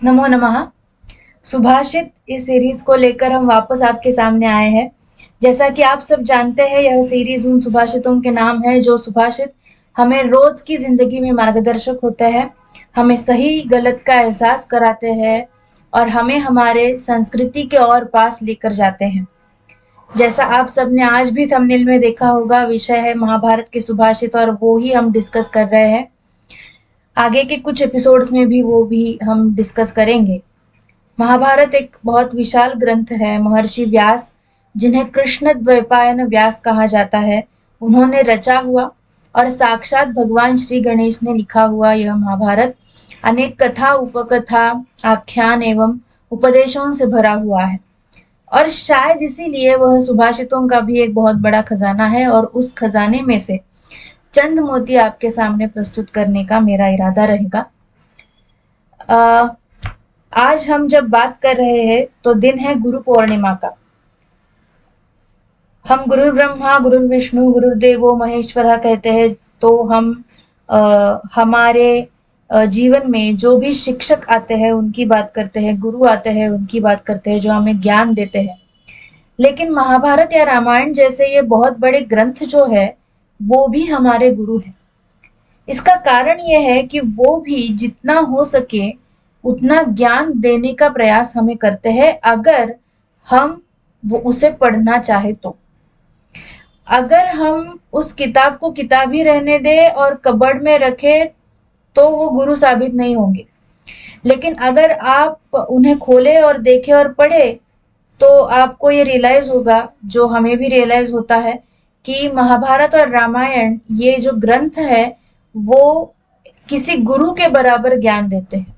नमो नमः। सुभाषित इस सीरीज को लेकर हम वापस आपके सामने आए हैं। जैसा कि आप सब जानते हैं, यह सीरीज उन सुभाषितों के नाम है जो सुभाषित हमें रोज की जिंदगी में मार्गदर्शक होते हैं, हमें सही गलत का एहसास कराते हैं और हमें हमारे संस्कृति के और पास लेकर जाते हैं। जैसा आप सबने आज भी थंबनेल में देखा होगा, विषय है महाभारत के सुभाषित और वो ही हम डिस्कस कर रहे हैं। आगे के कुछ एपिसोड्स में भी वो भी हम डिस्कस करेंगे। महाभारत एक बहुत विशाल ग्रंथ है। महर्षि व्यास, जिन्हें कृष्ण द्वैपायन व्यास कहा जाता है, उन्होंने रचा हुआ और साक्षात भगवान श्री गणेश ने लिखा हुआ यह महाभारत अनेक कथा, उपकथा, आख्यान एवं उपदेशों से भरा हुआ है और शायद इसीलिए वह सुभाषितों का भी एक बहुत बड़ा खजाना है और उस खजाने में से चंद मोती आपके सामने प्रस्तुत करने का मेरा इरादा रहेगा। आज हम जब बात कर रहे हैं तो दिन है गुरु पूर्णिमा का। हम गुरु ब्रह्मा गुरु विष्णु गुरुदेवो महेश्वरा कहते हैं, तो हम हमारे जीवन में जो भी शिक्षक आते हैं उनकी बात करते हैं, गुरु आते हैं उनकी बात करते हैं जो हमें ज्ञान देते हैं। लेकिन महाभारत या रामायण जैसे ये बहुत बड़े ग्रंथ जो है वो भी हमारे गुरु हैं। इसका कारण यह है कि वो भी जितना हो सके उतना ज्ञान देने का प्रयास हमें करते हैं, अगर हम वो उसे पढ़ना चाहे तो। अगर हम उस किताब को किताब ही रहने दें और कबर्ड में रखें तो वो गुरु साबित नहीं होंगे। लेकिन अगर आप उन्हें खोले और देखे और पढ़े तो आपको ये रियलाइज होगा, जो हमें भी रियलाइज होता है, कि महाभारत और रामायण ये जो ग्रंथ है वो किसी गुरु के बराबर ज्ञान देते हैं।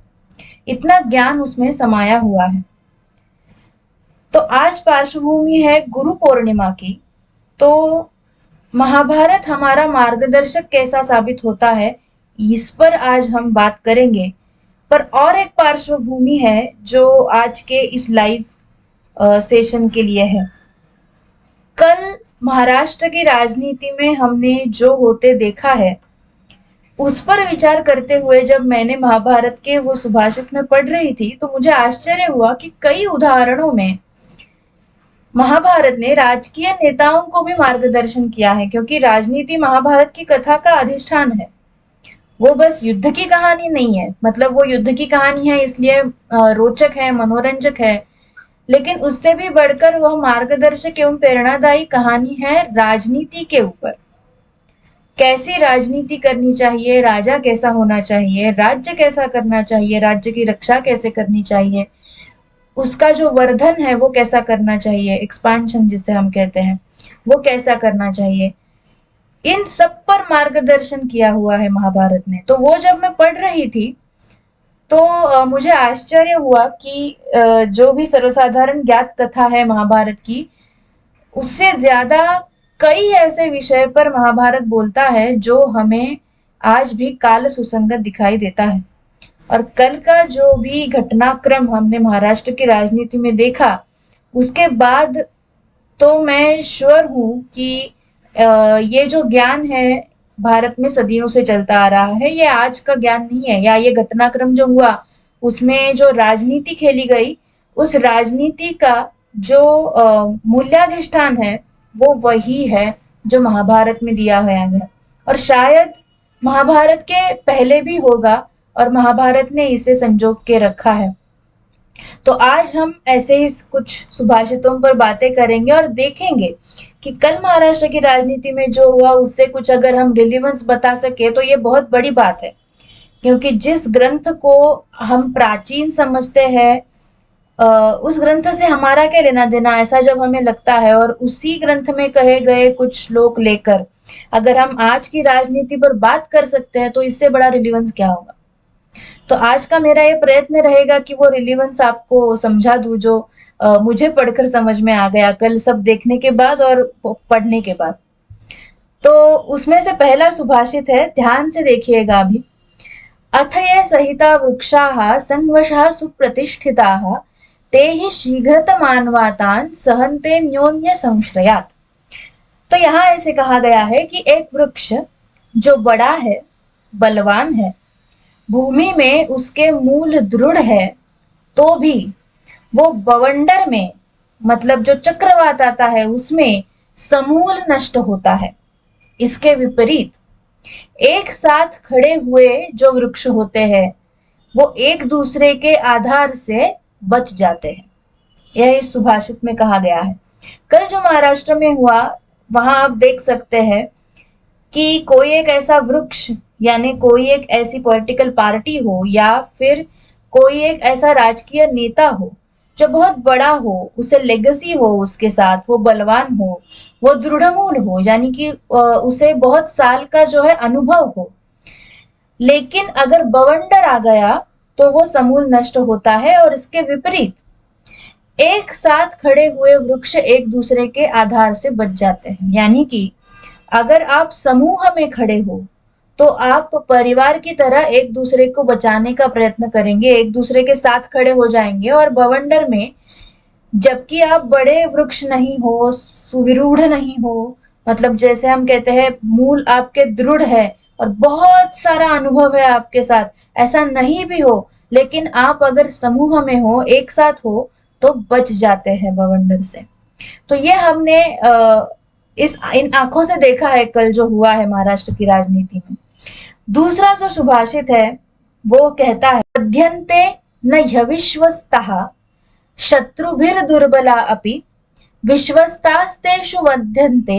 इतना ज्ञान उसमें समाया हुआ है। तो आज पार्श्वभूमि है गुरु पूर्णिमा की। तो महाभारत हमारा मार्गदर्शक कैसा साबित होता है, इस पर आज हम बात करेंगे। पर और एक पार्श्वभूमि है जो आज के इस लाइव सेशन के लिए है। कल महाराष्ट्र की राजनीति में हमने जो होते देखा है, उस पर विचार करते हुए जब मैंने महाभारत के वो सुभाषित में पढ़ रही थी तो मुझे आश्चर्य हुआ कि कई उदाहरणों में महाभारत ने राजकीय नेताओं को भी मार्गदर्शन किया है, क्योंकि राजनीति महाभारत की कथा का अधिष्ठान है। वो बस युद्ध की कहानी नहीं है, मतलब वो युद्ध की कहानी है इसलिए रोचक है, मनोरंजक है, लेकिन उससे भी बढ़कर वह मार्गदर्शक एवं प्रेरणादायी कहानी है राजनीति के ऊपर। कैसी राजनीति करनी चाहिए, राजा कैसा होना चाहिए, राज्य कैसा करना चाहिए, राज्य की रक्षा कैसे करनी चाहिए, उसका जो वर्धन है वो कैसा करना चाहिए, एक्सपांशन जिसे हम कहते हैं, वो कैसा करना चाहिए। इन सब पर मार्गदर्शन किया हुआ है महाभारत ने। तो वो जब मैं पढ़ रही थी तो मुझे आश्चर्य हुआ कि जो भी सर्वसाधारण ज्ञात कथा है महाभारत की, उससे ज्यादा कई ऐसे विषय पर महाभारत बोलता है जो हमें आज भी काल सुसंगत दिखाई देता है। और कल का जो भी घटनाक्रम हमने महाराष्ट्र की राजनीति में देखा, उसके बाद तो मैं श्योर हूं कि ये जो ज्ञान है भारत में सदियों से चलता आ रहा है, ये आज का ज्ञान नहीं है। या ये घटनाक्रम जो हुआ उसमें जो राजनीति खेली गई, उस राजनीति का जो मूल्याधिष्ठान है वो वही है जो महाभारत में दिया गया है। और शायद महाभारत के पहले भी होगा और महाभारत ने इसे संजो के रखा है। तो आज हम ऐसे ही कुछ सुभाषितों पर बातें करेंगे और देखेंगे कि कल महाराष्ट्र की राजनीति में जो हुआ उससे कुछ अगर हम रिलेवेंस बता सके तो ये बहुत बड़ी बात है। क्योंकि जिस ग्रंथ को हम प्राचीन समझते हैं, उस ग्रंथ से हमारा क्या लेना देना, ऐसा जब हमें लगता है, और उसी ग्रंथ में कहे गए कुछ श्लोक लेकर अगर हम आज की राजनीति पर बात कर सकते हैं तो इससे बड़ा रिलेवेंस क्या होगा। तो आज का मेरा ये प्रयत्न रहेगा कि वो रिलेवेंस आपको समझा दूं जो मुझे पढ़कर समझ में आ गया कल सब देखने के बाद और पढ़ने के बाद। तो उसमें से पहला सुभाषित है, ध्यान से देखिएगा अभी। अथ ये सहिता वृक्षाः संवशः सुप्रतिष्ठिताः ते हि शीघ्रतमान्वातान् सहन्ते न्योन्य संश्रयात्। तो यहाँ ऐसे कहा गया है कि एक वृक्ष जो बड़ा है, बलवान है, भूमि में उसके मूल दृढ़ है तो भी वो बवंडर में, मतलब जो चक्रवात आता है उसमें समूल नष्ट होता है। इसके विपरीत एक साथ खड़े हुए जो वृक्ष होते हैं वो एक दूसरे के आधार से बच जाते हैं। यह इस सुभाषित में कहा गया है। कल जो महाराष्ट्र में हुआ, वहां आप देख सकते हैं कि कोई एक ऐसा वृक्ष, यानी कोई एक ऐसी पॉलिटिकल पार्टी हो या फिर कोई एक ऐसा राजकीय नेता हो जो बहुत बड़ा हो, उसे लेगेसी हो, उसके साथ वो बलवान हो, वो दृढ़मूल हो, यानी कि उसे बहुत साल का जो है अनुभव हो, लेकिन अगर बवंडर आ गया तो वो समूल नष्ट होता है। और इसके विपरीत एक साथ खड़े हुए वृक्ष एक दूसरे के आधार से बच जाते हैं। यानी कि अगर आप समूह में खड़े हो तो आप परिवार की तरह एक दूसरे को बचाने का प्रयत्न करेंगे, एक दूसरे के साथ खड़े हो जाएंगे। और बवंडर में जबकि आप बड़े वृक्ष नहीं हो, सुविरूढ़ नहीं हो, मतलब जैसे हम कहते हैं मूल आपके दृढ़ है और बहुत सारा अनुभव है आपके साथ, ऐसा नहीं भी हो, लेकिन आप अगर समूह में हो, एक साथ हो, तो बच जाते हैं बवंडर से। तो ये हमने इस इन आंखों से देखा है कल जो हुआ है महाराष्ट्र की राजनीति में। दूसरा जो सुभाषित है वो कहता है, अध्यन्ते न ह्यविश्वस्तः शत्रुभिर्दुर्बला अपि विश्वस्तास्तेषु वध्यन्ते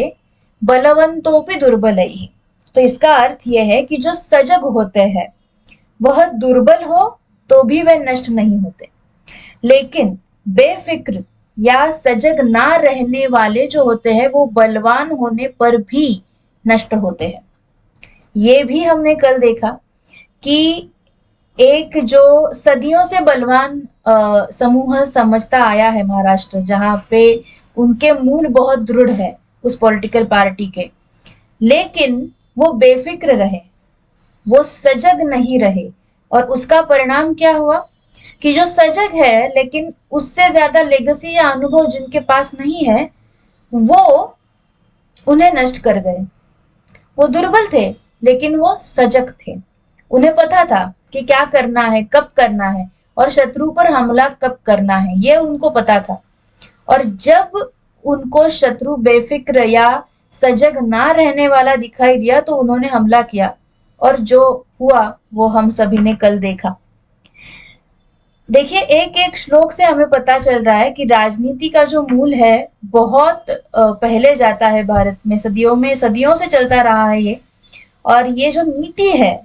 बलवन्तोऽपि दुर्बलैः। तो इसका अर्थ यह है कि जो सजग होते हैं वह दुर्बल हो तो भी वे नष्ट नहीं होते, लेकिन बेफिक्र या सजग ना रहने वाले जो होते हैं वो बलवान होने पर भी नष्ट होते हैं। ये भी हमने कल देखा कि एक जो सदियों से बलवान समूह समझता आया है महाराष्ट्र, जहां पे उनके मूल बहुत दृढ़ है उस पॉलिटिकल पार्टी के, लेकिन वो बेफिक्र रहे, वो सजग नहीं रहे। और उसका परिणाम क्या हुआ कि जो सजग है लेकिन उससे ज्यादा लेगेसी या अनुभव जिनके पास नहीं है, वो उन्हें नष्ट कर गए। वो दुर्बल थे लेकिन वो सजग थे, उन्हें पता था कि क्या करना है, कब करना है और शत्रु पर हमला कब करना है, ये उनको पता था। और जब उनको शत्रु बेफिक्र या सजग ना रहने वाला दिखाई दिया तो उन्होंने हमला किया, और जो हुआ वो हम सभी ने कल देखा। देखिए, एक एक श्लोक से हमें पता चल रहा है कि राजनीति का जो मूल है बहुत पहले जाता है भारत में, सदियों से चलता रहा है ये। और ये जो नीति है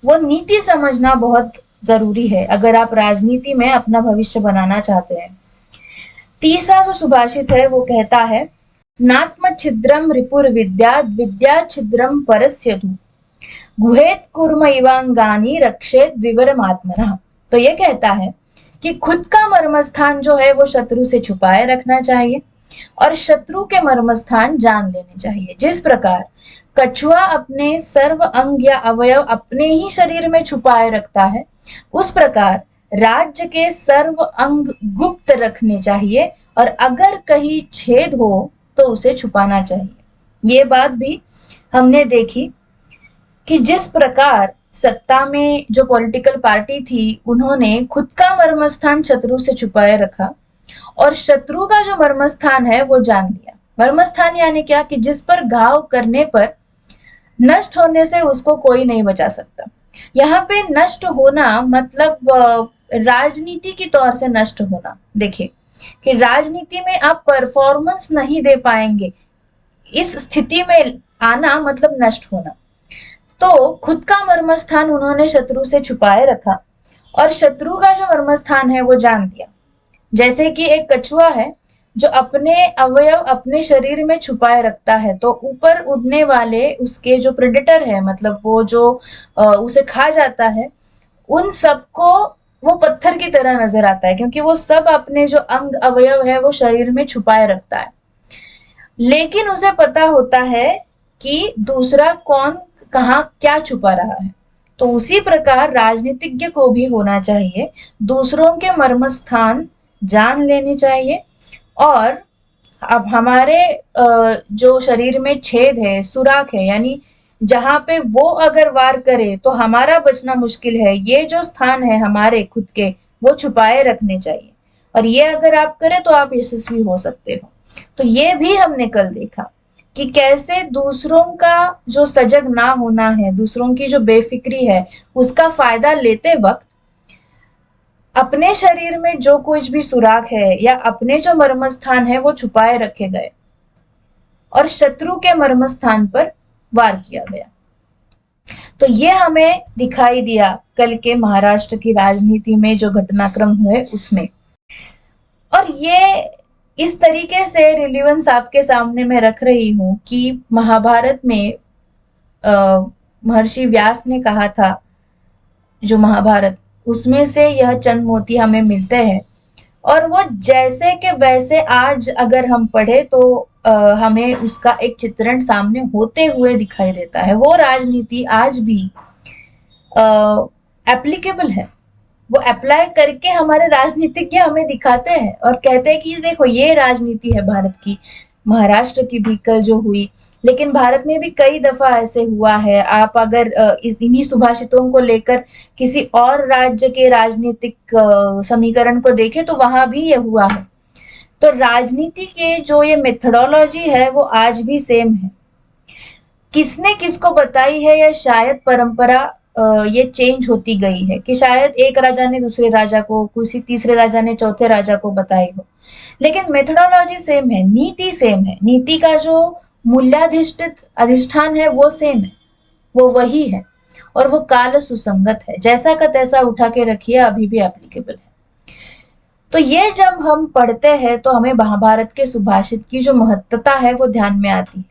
वो नीति समझना बहुत जरूरी है अगर आप राजनीति में अपना भविष्य बनाना चाहते हैं। तीसरा जो सुभाषित है वो कहता है, नात्म छिद्रम रिपुर विद्या विद्या छिद्रम परस्य तु गुहेत कुर्म इवांगानी रक्षेत विवरमात्मनः। तो ये कहता है कि खुद का मर्मस्थान जो है वो शत्रु से छुपाए रखना चाहिए और शत्रु के मर्मस्थान जान लेने चाहिए। जिस प्रकार कछुआ अपने सर्व अंग या अवयव अपने ही शरीर में छुपाए रखता है, उस प्रकार राज्य के सर्व अंग गुप्त रखने चाहिए और अगर कहीं छेद हो तो उसे छुपाना चाहिए। ये बात भी हमने देखी कि जिस प्रकार सत्ता में जो पॉलिटिकल पार्टी थी उन्होंने खुद का मर्मस्थान शत्रु से छुपाए रखा और शत्रु का जो मर्मस्थान है वो जान लिया। मर्मस्थान यानी क्या कि जिस पर घाव करने पर नष्ट होने से उसको कोई नहीं बचा सकता। यहाँ पे नष्ट होना मतलब राजनीति की तौर से नष्ट होना। देखिए कि राजनीति में आप परफॉर्मेंस नहीं दे पाएंगे, इस स्थिति में आना मतलब नष्ट होना। तो खुद का मर्मस्थान उन्होंने शत्रु से छुपाए रखा और शत्रु का जो मर्मस्थान है वो जान दिया। जैसे कि एक कछुआ है जो अपने अवयव अपने शरीर में छुपाए रखता है, तो ऊपर उड़ने वाले उसके जो प्रेडेटर है, मतलब वो जो उसे खा जाता है, उन सबको वो पत्थर की तरह नजर आता है क्योंकि वो सब अपने जो अंग अवयव है वो शरीर में छुपाए रखता है। लेकिन उसे पता होता है कि दूसरा कौन कहाँ क्या छुपा रहा है। तो उसी प्रकार राजनीतिज्ञ को भी होना चाहिए, दूसरों के मर्मस्थान जान लेने चाहिए। और अब हमारे जो शरीर में छेद है, सुराख है, यानी जहां पे वो अगर वार करे तो हमारा बचना मुश्किल है, ये जो स्थान है हमारे खुद के वो छुपाए रखने चाहिए, और ये अगर आप करें तो आप यशस्वी हो सकते हो। तो ये भी हमने कल देखा कि कैसे दूसरों का जो सजग ना होना है, दूसरों की जो बेफिक्री है, उसका फायदा लेते वक्त अपने शरीर में जो कुछ भी सुराग है या अपने जो मर्म स्थान है वो छुपाए रखे गए और शत्रु के मर्म स्थान पर वार किया गया। तो ये हमें दिखाई दिया कल के महाराष्ट्र की राजनीति में जो घटनाक्रम हुए उसमें। और ये इस तरीके से रिलीवेंस आपके सामने मैं रख रही हूं कि महाभारत में महर्षि व्यास ने कहा था, जो महाभारत, उसमें से यह चंद मोती हमें मिलते हैं, और वो जैसे के वैसे आज अगर हम पढ़े तो हमें उसका एक चित्रण सामने होते हुए दिखाई देता है। वो राजनीति आज भी एप्लीकेबल है, वो अप्लाई करके हमारे राजनीतिज्ञ हमें दिखाते हैं और कहते हैं कि देखो ये राजनीति है भारत की। महाराष्ट्र की भी कल जो हुई, लेकिन भारत में भी कई दफा ऐसे हुआ है। आप अगर इस इन्हीं सुभाषितों को लेकर किसी और राज्य के राजनीतिक समीकरण को देखें तो वहां भी ये हुआ है। तो राजनीति के जो ये मेथडोलॉजी है वो आज भी सेम है। किसने किसको बताई है, या शायद परंपरा ये चेंज होती गई है कि शायद एक राजा ने दूसरे राजा को, किसी तीसरे राजा ने चौथे राजा को बताई हो, लेकिन मेथडोलॉजी सेम है, नीति सेम है, नीति का जो मूल्याधिष्ठित अधिष्ठान है वो सेम है, वो वही है, और वो काल सुसंगत है। जैसा का तैसा उठा के रखिए, अभी भी एप्लीकेबल है। तो ये जब हम पढ़ते हैं तो हमें महाभारत के सुभाषित की जो महत्वता है वो ध्यान में आती है।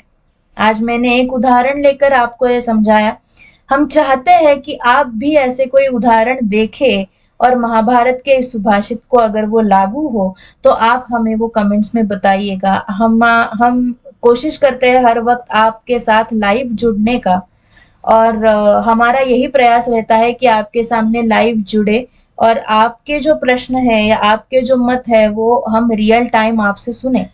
आज मैंने एक उदाहरण लेकर आपको ये समझाया। हम चाहते हैं कि आप भी ऐसे कोई उदाहरण देखें और महाभारत के इस सुभाषित को अगर वो लागू हो तो आप हमें वो कमेंट्स में बताइएगा। हम कोशिश करते हैं हर वक्त आपके साथ लाइव जुड़ने का, और हमारा यही प्रयास रहता है कि आपके सामने लाइव जुड़े और आपके जो प्रश्न है या आपके जो मत है वो हम रियल टाइम आपसे सुने।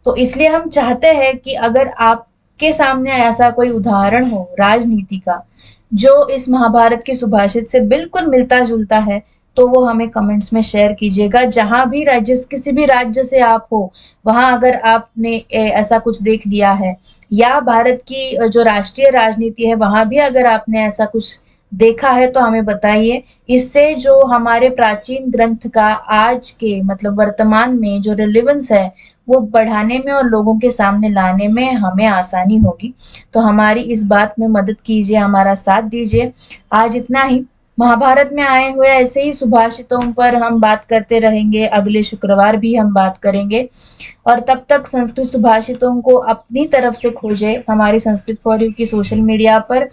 तो इसलिए हम चाहते हैं कि अगर आपके सामने ऐसा कोई उदाहरण हो राजनीति का जो इस महाभारत के सुभाषित से बिल्कुल मिलता जुलता है, तो वो हमें कमेंट्स में शेयर कीजिएगा। जहां भी राज्य, किसी भी राज्य से आप हो, वहां अगर आपने ऐसा कुछ देख लिया है, या भारत की जो राष्ट्रीय राजनीति है वहां भी अगर आपने ऐसा कुछ देखा है तो हमें बताइए। इससे जो हमारे प्राचीन ग्रंथ का आज के मतलब वर्तमान में जो रिलेवेंस है वो बढ़ाने में और लोगों के सामने लाने में हमें आसानी होगी। तो हमारी इस बात में मदद कीजिए, हमारा साथ दीजिए। आज इतना ही। महाभारत में आए हुए ऐसे ही सुभाषितों पर हम बात करते रहेंगे, अगले शुक्रवार भी हम बात करेंगे। और तब तक संस्कृत सुभाषितों को अपनी तरफ से खोजे। हमारी संस्कृत फॉर यू की सोशल मीडिया पर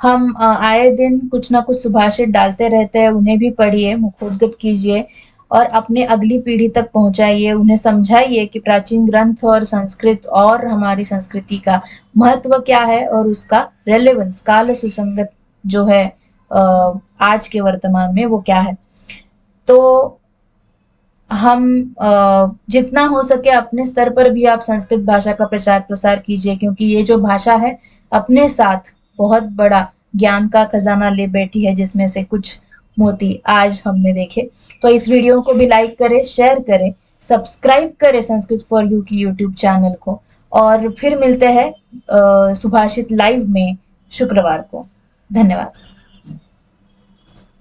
हम आए दिन कुछ ना कुछ सुभाषित डालते रहते हैं, उन्हें भी पढ़िए, मुखोद्गत कीजिए और अपने अगली पीढ़ी तक पहुंचाइए। उन्हें समझाइए कि प्राचीन ग्रंथ और संस्कृत और हमारी संस्कृति का महत्व क्या है और उसका रेलेवेंस, काल सुसंगत जो है आज के वर्तमान में वो क्या है। तो हम जितना हो सके अपने स्तर पर भी आप संस्कृत भाषा का प्रचार प्रसार कीजिए, क्योंकि ये जो भाषा है अपने साथ बहुत बड़ा ज्ञान का खजाना ले बैठी है, जिसमें से कुछ मोती आज हमने देखे। तो इस वीडियो को भी लाइक करें, शेयर करें, सब्सक्राइब करें संस्कृत फॉर यू की यूट्यूब चैनल को, और फिर मिलते हैं सुभाषित लाइव में शुक्रवार को। धन्यवाद।